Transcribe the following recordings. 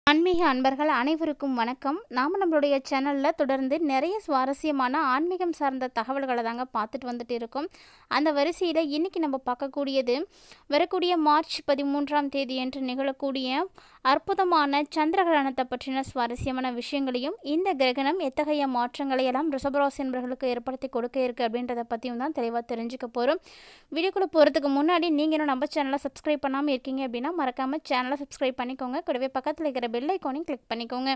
ஆன்மீக அன்பர்கள் அனைவருக்கும் வணக்கம். நாம் நம்மளுடைய சேனலில் தொடர்ந்து நிறைய சுவாரஸ்யமான ஆன்மீகம் சார்ந்த தகவல்களை தாங்க பார்த்துட்டு வந்துட்டு இருக்கோம். அந்த வரிசையில் இன்றைக்கி நம்ம பார்க்கக்கூடியது வரக்கூடிய மார்ச் 13ஆம் தேதி என்று நிகழக்கூடிய அற்புதமான சந்திரகிரகணத்தை பற்றின சுவாரஸ்யமான விஷயங்களையும், இந்த கிரகணம் எத்தகைய மாற்றங்களை எல்லாம் ரிஷபராசி என்பவர்களுக்கு ஏற்படுத்தி கொடுக்க இருக்குது அப்படின்றத பற்றியும் தான் தெளிவாக தெரிஞ்சுக்க போகிறோம். வீடியோக்குள்ளே போகிறதுக்கு முன்னாடி நீங்கள் இன்னும் நம்ம சேனலை சப்ஸ்கிரைப் பண்ணாமல் இருக்கீங்க அப்படின்னா மறக்காமல் சேனலை சப்ஸ்கிரைப் பண்ணிக்கோங்க. கூடவே பக்கத்தில் இருக்கிற பெல் ஐக்கானையும் கிளிக் பண்ணிக்கோங்க.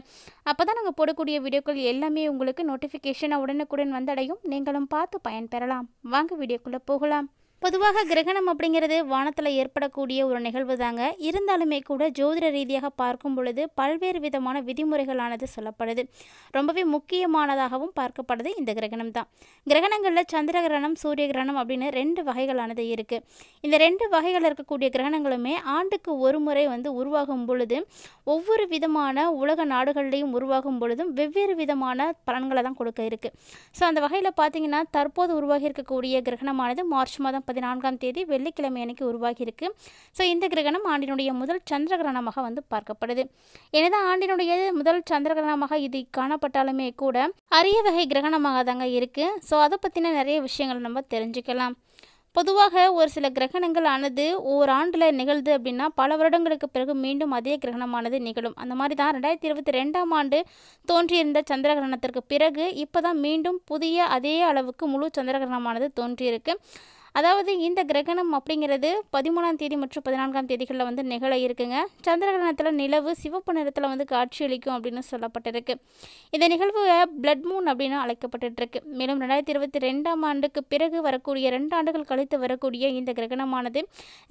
அப்போ தான் நாங்கள் போடக்கூடிய வீடியோக்கள் எல்லாமே உங்களுக்கு நோட்டிஃபிகேஷனாக உடனுக்குடன் வந்தடையும். நீங்களும் பார்த்து பயன்பெறலாம். வாங்க வீடியோக்குள்ளே போகலாம். பொதுவாக கிரகணம் அப்படிங்கிறது வானத்தில் ஏற்படக்கூடிய ஒரு நிகழ்வு தாங்க. இருந்தாலுமே கூட ஜோதிட ரீதியாக பார்க்கும் பொழுது பல்வேறு விதமான விதிமுறைகளானது சொல்லப்படுது. ரொம்பவே முக்கியமானதாகவும் பார்க்கப்படுது இந்த கிரகணம் தான். கிரகணங்களில் சந்திர கிரகணம், சூரிய கிரகணம் அப்படின்னு 2 வகைகளானது இருக்குது. இந்த 2 வகைகள் இருக்கக்கூடிய கிரகணங்களுமே ஆண்டுக்கு ஒரு முறை உருவாகும் பொழுது ஒவ்வொரு விதமான உலக நாடுகள்லையும் உருவாகும் பொழுதும் வெவ்வேறு விதமான பலன்களை தான் கொடுக்க இருக்குது. ஸோ அந்த வகையில் பார்த்தீங்கன்னா தற்போது உருவாகி இருக்கக்கூடிய கிரகணமானது மார்ச் மாதம் 14ஆம் தேதி வெள்ளிக்கிழமை அன்னைக்கு உருவாகியிருக்கு. ஸோ இந்த கிரகணம் ஆண்டினுடைய முதல் சந்திர கிரகணமாக பார்க்கப்படுது. எனதான் ஆண்டினுடைய முதல் சந்திர கிரகணமாக இது காணப்பட்டாலுமே கூட அரிய வகை கிரகணமாக தாங்க இருக்குது. ஸோ அதை பற்றின நிறைய விஷயங்கள் நம்ம தெரிஞ்சுக்கலாம். பொதுவாக ஒரு சில கிரகணங்கள் ஆனது ஓராண்டில் நிகழ்து அப்படின்னா பல வருடங்களுக்கு பிறகு மீண்டும் அதே கிரகணமானது நிகழும். அந்த மாதிரி தான் 2022ஆம் ஆண்டு தோன்றியிருந்த சந்திர கிரகணத்திற்கு பிறகு இப்போ தான் மீண்டும் புதிய அதே அளவுக்கு முழு சந்திர கிரகணமானது தோன்றியிருக்கு. அதாவது இந்த கிரகணம் அப்படிங்கிறது 13ஆம் தேதி மற்றும் 14ஆம் தேதிகளில் நிகழ இருக்குங்க. சந்திர கிரகணத்தில் நிலவு சிவப்பு நிறத்தில் காட்சியளிக்கும் அப்படின்னு சொல்லப்பட்டிருக்கு. இந்த நிகழ்வு பிளட் மூன் அப்படின்னு அழைக்கப்பட்டுருக்கு. மேலும் 2022ஆம் ஆண்டுக்கு பிறகு வரக்கூடிய 2 ஆண்டுகள் கழித்து வரக்கூடிய இந்த கிரகணமானது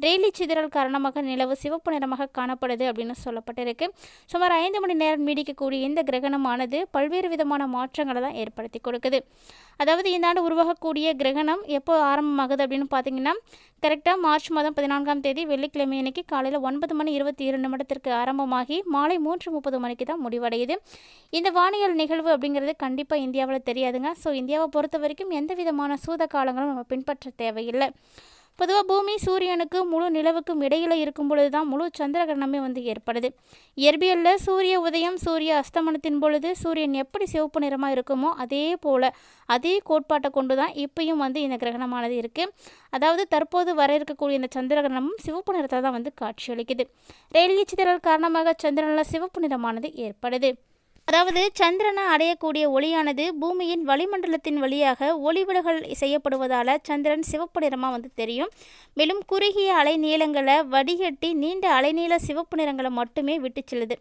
ரெய்லி சிதறல் காரணமாக நிலவு சிவப்பு நிறமாக காணப்படுது அப்படின்னு சொல்லப்பட்டிருக்கு. சுமார் 5 மணி நேரம் நீடிக்கக்கூடிய இந்த கிரகணமானது பல்வேறு விதமான மாற்றங்களை தான் ஏற்படுத்தி கொடுக்குது. அதாவது இந்த ஆண்டு உருவாகக்கூடிய கிரகணம் எப்போ ஆரம்பமாகுது அப்படின்னு பார்த்தீங்கன்னா கரெக்டாக மார்ச் மாதம் 14ஆம் தேதி வெள்ளிக்கிழமை அன்னைக்கு காலையில் 9:27 ஆரம்பமாகி மாலை 3:30 மணிக்கு தான் முடிவடையுது. இந்த வானியல் நிகழ்வு அப்படிங்கிறது கண்டிப்பாக இந்தியாவில் தெரியாதுங்க. ஸோ இந்தியாவை பொறுத்த வரைக்கும் எந்த விதமான சூத காலங்களும் நம்ம பின்பற்ற தேவையில்லை. பொதுவாக பூமி சூரியனுக்கு முழு நிலவுக்கும் இடையில் இருக்கும் பொழுது தான் முழு சந்திர கிரகணமே ஏற்படுது. இயற்பியலில் சூரிய உதயம் சூரிய அஸ்தமனத்தின் பொழுது சூரியன் எப்படி சிவப்பு நிறமாக இருக்குமோ அதே போல் அதே கோட்பாட்டை கொண்டு தான் இப்பயும் இந்த கிரகணமானது இருக்குது. அதாவது தற்போது வர இருக்கக்கூடிய இந்த சந்திர கிரகணமும் சிவப்பு நிறத்தை தான் காட்சியளிக்குது. ரெய்லி சிதறல் காரணமாக சந்திரனில் சிவப்பு நிறமானது ஏற்படுது. அதாவது சந்திரனை அடையக்கூடிய ஒளியானது பூமியின் வளிமண்டலத்தின் வழியாக ஒளிவிலகல் செய்யப்படுவதால் சந்திரன் சிவப்பு நிறமாக தெரியும். மேலும் குறுகிய அலைநீளங்களை வடிகட்டி நீண்ட அலைநீள சிவப்பு நிறங்களை மட்டுமே விட்டு செல்லுது.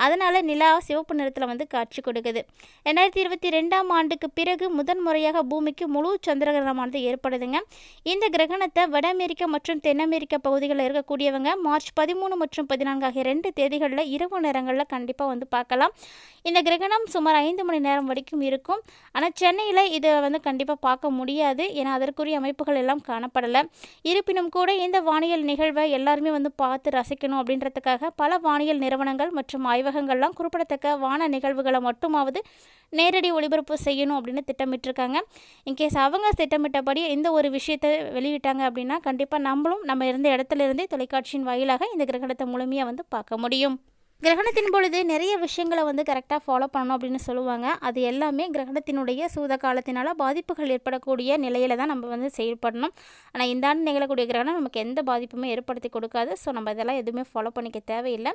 அதனால் நிலா சிவப்பு நிறத்தில் காட்சி கொடுக்குது. 2022ஆம் ஆண்டுக்கு பிறகு முதன்முறையாக பூமிக்கு முழு சந்திர கிரகணமானது ஏற்படுதுங்க. இந்த கிரகணத்தை வட அமெரிக்கா மற்றும் தென் அமெரிக்கா பகுதிகளில் இருக்கக்கூடியவங்க மார்ச் 13 மற்றும் 14 ஆகிய 2 தேதிகளில் இரவு நேரங்களில் கண்டிப்பாக பார்க்கலாம். இந்த கிரகணம் சுமார் 5 மணி நேரம் வரைக்கும் இருக்கும். ஆனால் சென்னையில் இதை கண்டிப்பாக பார்க்க முடியாது. ஏன்னா அதற்குரிய அமைப்புகள் எல்லாம் காணப்படலை. இருப்பினும் கூட இந்த வானியல் நிகழ்வை எல்லாருமே பார்த்து ரசிக்கணும் அப்படின்றதுக்காக பல வானியல் நிறுவனங்கள் மற்றும் ஆய்வகங்கள்லாம் குறிப்பிடத்தக்க வான நிகழ்வுகளை மட்டுமாவது நேரடி ஒளிபரப்பு செய்யணும் அப்படின்னு திட்டமிட்டிருக்காங்க. இன்கேஸ் அவங்க திட்டமிட்டபடி இந்த ஒரு விஷயத்தை வெளியிட்டாங்க அப்படின்னா கண்டிப்பாக நம்மளும் நம்ம இருந்த இடத்துல இருந்தே தொலைக்காட்சியின் வாயிலாக இந்த கிரகணத்தை முழுமையாக பார்க்க முடியும். கிரகணத்தின் பொழுது நிறைய விஷயங்களை கரெக்டாக ஃபாலோ பண்ணணும் அப்படின்னு சொல்லுவாங்க. அது எல்லாமே கிரகணத்தினுடைய சூத காலத்தினால பாதிப்புகள் ஏற்படக்கூடிய நிலையில் தான் நம்ம செயல்படணும். ஆனால் இந்த ஆண்டு நிகழக்கூடிய கிரகணம் நமக்கு எந்த பாதிப்புமே ஏற்படுத்தி கொடுக்காது. ஸோ நம்ம இதெல்லாம் எதுவுமே ஃபாலோ பண்ணிக்க தேவையில்லை.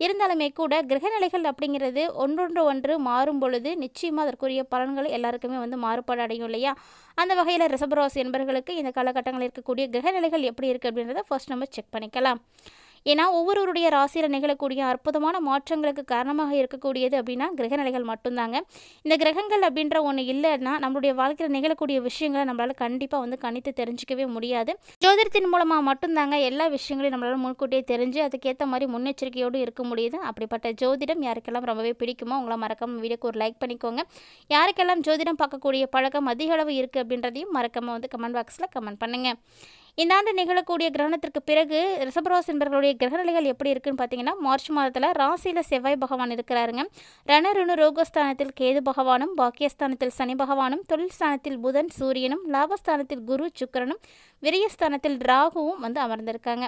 இருந்தாலுமே கூட கிரகநிலைகள் அப்படிங்கிறது ஒன்று மாறும் பொழுது நிச்சயமாக அதற்குரிய பலன்கள் எல்லாருக்குமே மாறுபாடு அடையும் இல்லையா? அந்த வகையில் ரிஷபராசி என்பவர்களுக்கு இந்த காலகட்டங்களில் இருக்கக்கூடிய கிரகநிலைகள் எப்படி இருக்குது அப்படின்றத ஃபர்ஸ்ட் நம்ம செக் பண்ணிக்கலாம். ஏன்னா ஒவ்வொருவருடைய ராசியில் நிகழக்கூடிய அற்புதமான மாற்றங்களுக்கு காரணமாக இருக்கக்கூடியது அப்படின்னா கிரகநிலைகள் மட்டும்தாங்க. இந்த கிரகங்கள் அப்படின்ற ஒன்று இல்லைன்னா நம்மளுடைய வாழ்க்கையில் நிகழக்கூடிய விஷயங்களை நம்மளால் கண்டிப்பாக கணித்து தெரிஞ்சிக்கவே முடியாது. ஜோதிடத்தின் மூலமாக மட்டும்தாங்க எல்லா விஷயங்களையும் நம்மளால் முன்கூட்டியே தெரிஞ்சு அதுக்கேற்ற மாதிரி முன்னெச்சரிக்கையோடு இருக்க முடியுது. அப்படிப்பட்ட ஜோதிடம் யாருக்கெல்லாம் ரொம்பவே பிடிக்குமோ உங்களை மறக்காமல் வீடியோக்கு ஒரு லைக் பண்ணிக்கோங்க. யாருக்கெல்லாம் ஜோதிடம் பார்க்கக்கூடிய பழக்கம் அதிக அளவு இருக்குது அப்படின்றதையும் மறக்காமல் கமெண்ட் பாக்ஸில் கமெண்ட் பண்ணுங்கள். இந்த ஆண்டு நிகழக்கூடிய கிரகணத்திற்கு பிறகு ரிஷபராசி என்பவர்களுடைய கிரகநிலைகள் எப்படி இருக்குன்னு பார்த்தீங்கன்னா, மார்ச் மாதத்தில் ராசியில் செவ்வாய் பகவான் இருக்கிறாருங்க. ரணருணு ரோகஸ்தானத்தில் கேது பகவானும், பாக்கியஸ்தானத்தில் சனி பகவானும், தொழில் ஸ்தானத்தில் புதன் சூரியனும், லாபஸ்தானத்தில் குரு சுக்கிரனும், விரயஸ்தானத்தில் ராகுவும் வந்து அமர்ந்திருக்காங்க.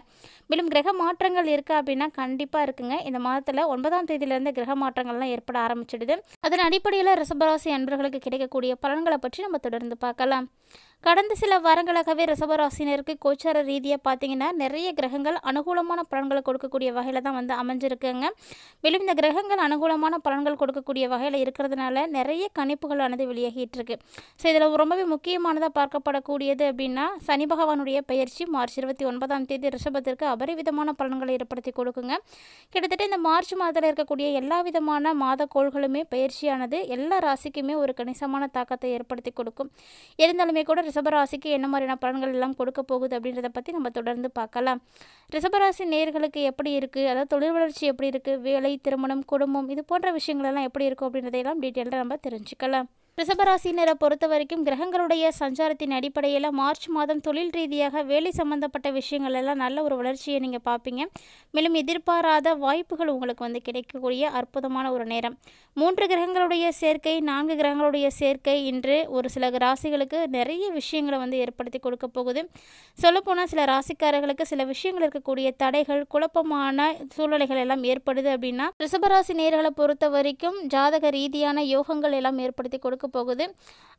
மேலும் கிரக மாற்றங்கள் இருக்கா அப்படின்னா கண்டிப்பாக இருக்குங்க. இந்த மாதத்தில் 9ஆம் தேதியிலேருந்து கிரக மாற்றங்கள்லாம் ஏற்பட ஆரம்பிச்சிடுது. அதன் அடிப்படையில் ரிஷபராசி அன்பர்களுக்கு கிடைக்கக்கூடிய பலன்களை பற்றி நம்ம தொடர்ந்து பார்க்கலாம். கடந்த சில வாரங்களாகவே ரிஷபராசினருக்கு கோச்சார ரீதியாக பார்த்தீங்கன்னா நிறைய கிரகங்கள் அனுகூலமான பலன்களை கொடுக்கக்கூடிய வகையில் தான் வந்து அமைஞ்சிருக்குங்க. மேலும் இந்த கிரகங்கள் அனுகூலமான பலன்கள் கொடுக்கக்கூடிய வகையில் இருக்கிறதுனால நிறைய கணிப்புகளானது வெளியாகிட்டு இருக்கு. ஸோ இதில் ரொம்பவே முக்கியமானதாக பார்க்கப்படக்கூடியது அப்படின்னா, சனி பகவானுடைய பயிற்சி மார்ச் 29ஆம் தேதி ரிஷபத்திற்கு அபரிவிதமான பலன்களை ஏற்படுத்தி கொடுக்குங்க. கிட்டத்தட்ட இந்த மார்ச் மாதத்தில் இருக்கக்கூடிய எல்லா விதமான மாத கோள்களுமே பயிற்சியானது எல்லா ராசிக்குமே ஒரு கணிசமான தாக்கத்தை ஏற்படுத்தி கொடுக்கும். இருந்தாலுமே கூட ரிஷபராசிக்கு என்ன மாதிரியான பலன்கள் எல்லாம் கொடுக்க போகுது அப்படின்றத பற்றி நம்ம தொடர்ந்து பார்க்கலாம். ரிஷபராசி நேயர்களுக்கு எப்படி இருக்குது, அதாவது தொழில் வளர்ச்சி எப்படி இருக்குது, வேலை, திருமணம், குடும்பம் இது போன்ற விஷயங்கள் எல்லாம் எப்படி இருக்கும் அப்படின்றதையெல்லாம் டீட்டெயிலாக நம்ம தெரிஞ்சுக்கலாம். ரிஷபராசினரை பொறுத்த வரைக்கும் கிரகங்களுடைய சஞ்சாரத்தின் அடிப்படையில் மார்ச் மாதம் தொழில் ரீதியாக வேலை சம்பந்தப்பட்ட விஷயங்கள் எல்லாம் நல்ல ஒரு வளர்ச்சியை நீங்கள் பார்ப்பீங்க. மேலும் எதிர்பாராத வாய்ப்புகள் உங்களுக்கு வந்து கிடைக்கக்கூடிய அற்புதமான ஒரு நேரம். 3 கிரகங்களுடைய சேர்க்கை, 4 கிரகங்களுடைய சேர்க்கை இன்று ஒரு சில ராசிகளுக்கு நிறைய விஷயங்களை வந்து ஏற்படுத்தி கொடுக்க போகுது. சொல்லப்போனால் சில ராசிக்காரர்களுக்கு சில விஷயங்கள் இருக்கக்கூடிய தடைகள், குழப்பமான சூழ்நிலைகள் எல்லாம் ஏற்படுது அப்படின்னா ரிஷபராசி நேயர்களை பொறுத்த வரைக்கும் ஜாதக ரீதியான யோகங்கள் எல்லாம் ஏற்படுத்தி கொடுக்க போகுது.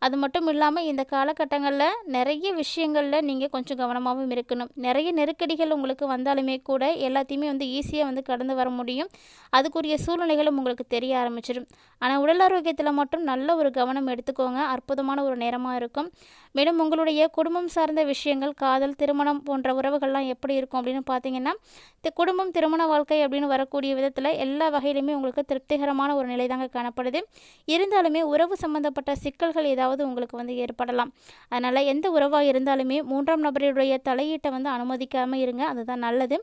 அது மட்டும் இல்லாமல் இந்த காலகட்டங்களில் நிறைய விஷயங்களில் நீங்கள் கொஞ்சம் கவனமாகவும் இருக்கணும். நிறைய நெருக்கடிகள் உங்களுக்கு வந்தாலுமே கூட எல்லாத்தையுமே வந்து ஈஸியாக வந்து கடந்து வர முடியும். அதுக்குரிய சூழ்நிலைகளும் உங்களுக்கு தெரிய ஆரம்பிச்சிடும். ஆனால் உடல் ஆரோக்கியத்தில் மட்டும் நல்ல ஒரு கவனம் எடுத்துக்கோங்க. அற்புதமான ஒரு நேரமாக இருக்கும். மேலும் உங்களுடைய குடும்பம் சார்ந்த விஷயங்கள், காதல், திருமணம் போன்ற உறவுகள்லாம் எப்படி இருக்கும் அப்படின்னு பார்த்தீங்கன்னா, குடும்பம், திருமண வாழ்க்கை அப்படின்னு வரக்கூடிய விதத்தில் எல்லா வகையிலுமே உங்களுக்கு திருப்திகரமான ஒரு நிலை தாங்க காணப்படுது. இருந்தாலுமே உறவு சம்பந்தப்பட்ட சிக்கல்கள் ஏதாவது உங்களுக்கு வந்து ஏற்படலாம். அதனால் எந்த உறவாக இருந்தாலுமே 3ஆம் நபருடைய தலையீட்டை வந்து அனுமதிக்காமல் இருங்க. அதுதான் நல்லது.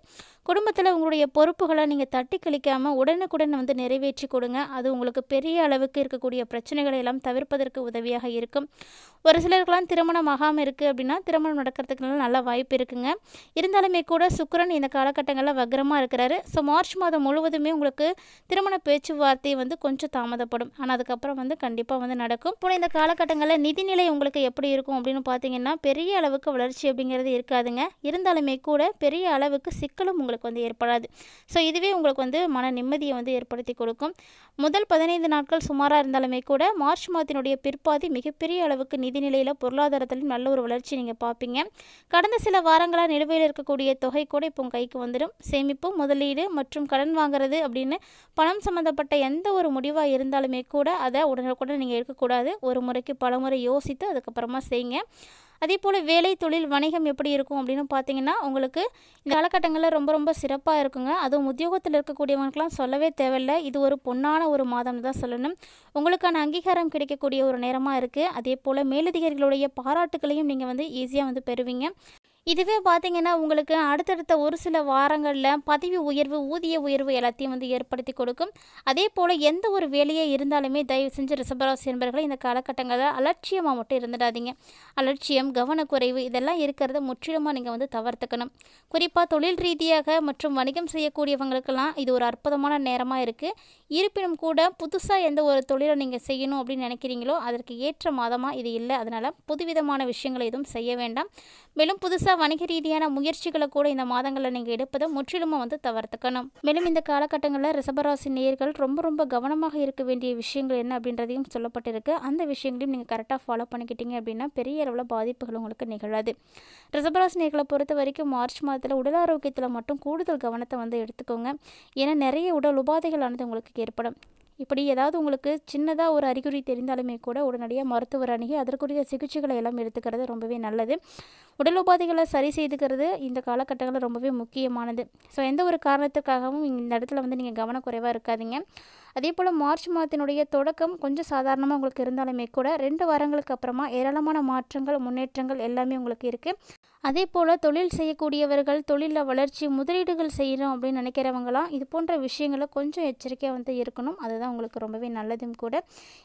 குடும்பத்தில் உங்களுடைய பொறுப்புகளை நீங்கள் தட்டி கழிக்காமல் உடனுக்குடன் வந்து நிறைவேற்றி கொடுங்க. அது உங்களுக்கு பெரிய அளவுக்கு இருக்கக்கூடிய பிரச்சனைகளை எல்லாம் தவிர்ப்பதற்கு உதவியாக இருக்கும். ஒரு சிலருக்கெல்லாம் திருமணம் ஆகாமல் இருக்குது அப்படின்னா திருமணம் நடக்கிறதுக்கு நல்ல வாய்ப்பு இருக்குங்க. இருந்தாலுமே கூட சுக்கிரன் இந்த காலகட்டங்களில் வக்ரமாக இருக்கிறாரு. ஸோ மார்ச் மாதம் முழுவதுமே உங்களுக்கு திருமண பேச்சுவார்த்தை வந்து கொஞ்சம் தாமதப்படும். ஆனால் அதுக்கப்புறம் வந்து கண்டிப்பாக வந்து நடக்கும். இப்போ இந்த காலகட்டங்களில் நிதிநிலை உங்களுக்கு எப்படி இருக்கும் அப்படின்னு பார்த்தீங்கன்னா, பெரிய அளவுக்கு வளர்ச்சி அப்படிங்கிறது இருக்காதுங்க. இருந்தாலுமே கூட பெரிய அளவுக்கு சிக்கலும் உங்களுக்கு வந்து ஏற்படாது. ஸோ இதுவே உங்களுக்கு வந்து மன நிம்மதியை வந்து ஏற்படுத்தி கொடுக்கும். முதல் 15 நாட்கள் சுமாராக இருந்தாலுமே கூட மார்ச் மாதத்தினுடைய பிற்பாதி மிகப்பெரிய அளவுக்கு நிதிநிலையில், பொருளாதாரத்திலும் நல்ல ஒரு வளர்ச்சி நீங்கள் பார்ப்பீங்க. கடந்த சில வாரங்களாக நிலுவையில் இருக்கக்கூடிய தொகை கூட இப்போ கைக்கு வந்துடும். சேமிப்பு, முதலீடு மற்றும் கடன் வாங்குறது அப்படின்னு பணம் சம்மந்தப்பட்ட எந்த ஒரு முடிவாக இருந்தாலுமே கூட அதை உடனுக்குடன் நீங்கள் எடுக்கக்கூடாது. ஒரு முறைக்கு பல முறை யோசித்து அதுக்கப்புறமா செய்யுங்க. அதே போல் வேலை, தொழில், வணிகம் எப்படி இருக்கும் அப்படின்னு பார்த்தீங்கன்னா, உங்களுக்கு இந்த காலகட்டங்களில் ரொம்ப ரொம்ப சிறப்பாக இருக்குங்க. அதுவும் உத்தியோகத்தில் இருக்கக்கூடியவங்களுக்கெல்லாம் சொல்லவே தேவையில்லை. இது ஒரு பொன்னான ஒரு மாதம் தான் சொல்லணும். உங்களுக்கான அங்கீகாரம் கிடைக்கக்கூடிய ஒரு நேரமாக இருக்குது. அதே போல் மேலதிகாரிகளுடைய பாராட்டுகளையும் நீங்கள் வந்து ஈஸியாக வந்து பெறுவீங்க. இதுவே பார்த்தீங்கன்னா உங்களுக்கு அடுத்தடுத்த ஒரு சில வாரங்களில் பதவி உயர்வு, ஊதிய உயர்வு எல்லாத்தையும் வந்து ஏற்படுத்தி கொடுக்கும். அதே போல் எந்த ஒரு வேலையே இருந்தாலுமே தயவு செஞ்சு ரிஷபராசி என்பவர்களை இந்த காலகட்டங்களில் அலட்சியமாக மட்டும் இருந்துடாதீங்க. அலட்சியம், கவனக்குறைவு இதெல்லாம் இருக்கிறத முற்றிலுமாக நீங்கள் வந்து தவிர்த்துக்கணும். குறிப்பாக தொழில் ரீதியாக மற்றும் வணிகம் செய்யக்கூடியவங்களுக்கெல்லாம் இது ஒரு அற்புதமான நேரமாக இருக்குது. இருப்பினும் கூட புதுசாக எந்த ஒரு தொழிலை நீங்கள் செய்யணும் அப்படின்னு நினைக்கிறீங்களோ அதற்கு ஏற்ற மாதமாக இது இல்லை. அதனால் புதுவிதமான விஷயங்களை எதுவும் செய்ய வேண்டாம். மேலும் புதுசாக வணிக ரீதியான முயற்சிகளை கூட இந்த மாதங்களில் நீங்கள் எடுப்பதை முற்றிலுமாக வந்து தவிர்த்துக்கணும். மேலும் இந்த காலகட்டங்களில் ரிஷபராசி நேயர்கள் ரொம்ப ரொம்ப கவனமாக இருக்க வேண்டிய விஷயங்கள் என்ன அப்படின்றதையும் சொல்லப்பட்டிருக்கு. அந்த விஷயங்களையும் நீங்கள் கரெக்டாக ஃபாலோ பண்ணிக்கிட்டீங்க அப்படின்னா பெரிய அளவில் பாதிப்புகள் உங்களுக்கு நிகழாது. ரிஷபராசி நேயர்களை பொறுத்த வரைக்கும் மார்ச் மாதத்தில் உடல் ஆரோக்கியத்தில் மட்டும் கூடுதல் கவனத்தை வந்து எடுத்துக்கோங்க. ஏன்னா நிறைய உடல் உபாதைகளானது உங்களுக்கு ஏற்படும். இப்படி ஏதாவது உங்களுக்கு சின்னதாக ஒரு அறிகுறி தெரிந்தாலுமே கூட உடனடியாக மருத்துவர் அணுகி அதற்குரிய சிகிச்சைகளை எல்லாம் எடுத்துக்கிறது ரொம்பவே நல்லது. உடல் உபாதைகளை சரி செய்துக்கிறது இந்த காலகட்டங்களில் ரொம்பவே முக்கியமானது. ஸோ எந்த ஒரு காரணத்துக்காகவும் இந்த இடத்துல வந்து நீங்கள் கவனக்குறைவாக இருக்காதீங்க. அதே போல் மார்ச் மாதத்தினுடைய தொடக்கம் கொஞ்சம் சாதாரணமாக உங்களுக்கு இருந்தாலுமே கூட 2 வாரங்களுக்கு அப்புறமா ஏராளமான மாற்றங்கள் முன்னேற்றங்கள் எல்லாமே உங்களுக்கு இருக்குது. அதே போல் தொழில் செய்யக்கூடியவர்கள், தொழிலில் வளர்ச்சி முதலீடுகள் செய்யணும் அப்படின்னு நினைக்கிறவங்களாம் இது போன்ற விஷயங்களை கொஞ்சம் எச்சரிக்கையாக இருக்கணும். அதுதான் உங்களுக்கு ரொம்பவே நல்லதும் கூட.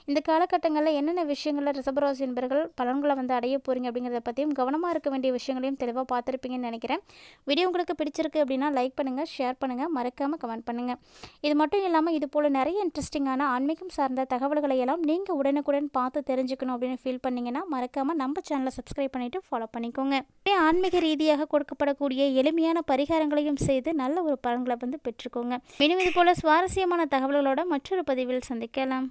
இந்த காலகட்டங்களில் என்னென்ன விஷயங்களில் ரிஷபராசி என்பர்கள் பலன்களை அடைய போகிறீங்க அப்படிங்கிறத பற்றியும் கவனமாக இருக்க வேண்டிய விஷயங்களையும் தெளிவாக பார்த்துருப்பீங்கன்னு நினைக்கிறேன். வீடியோ உங்களுக்கு பிடிச்சிருக்கு அப்படின்னா லைக் பண்ணுங்கள், ஷேர் பண்ணுங்கள், மறக்காமல் கமெண்ட் பண்ணுங்கள். இது மட்டும் இல்லாமல் இது போல் நிறைய இன்ட்ரெஸ்டிங்கான ஆன்மீகம் சார்ந்த தகவல்களை எல்லாம் நீங்கள் உடனுக்குடன் பார்த்து தெரிஞ்சுக்கணும் அப்படின்னு ஃபீல் பண்ணிங்கன்னா மறக்காமல் நம்ம சேனலை சப்ஸ்கிரைப் பண்ணிவிட்டு ஃபாலோ பண்ணிக்கோங்க. ஆன்மீக ரீதியாக கொடுக்கப்படக்கூடிய எளிமையான பரிகாரங்களையும் செய்து நல்ல ஒரு பலன்களை பெற்றுக்கோங்க. மேலும் இது போல சுவாரஸ்யமான தகவல்களோட மற்றொரு பதிவில் சந்திக்கலாம்.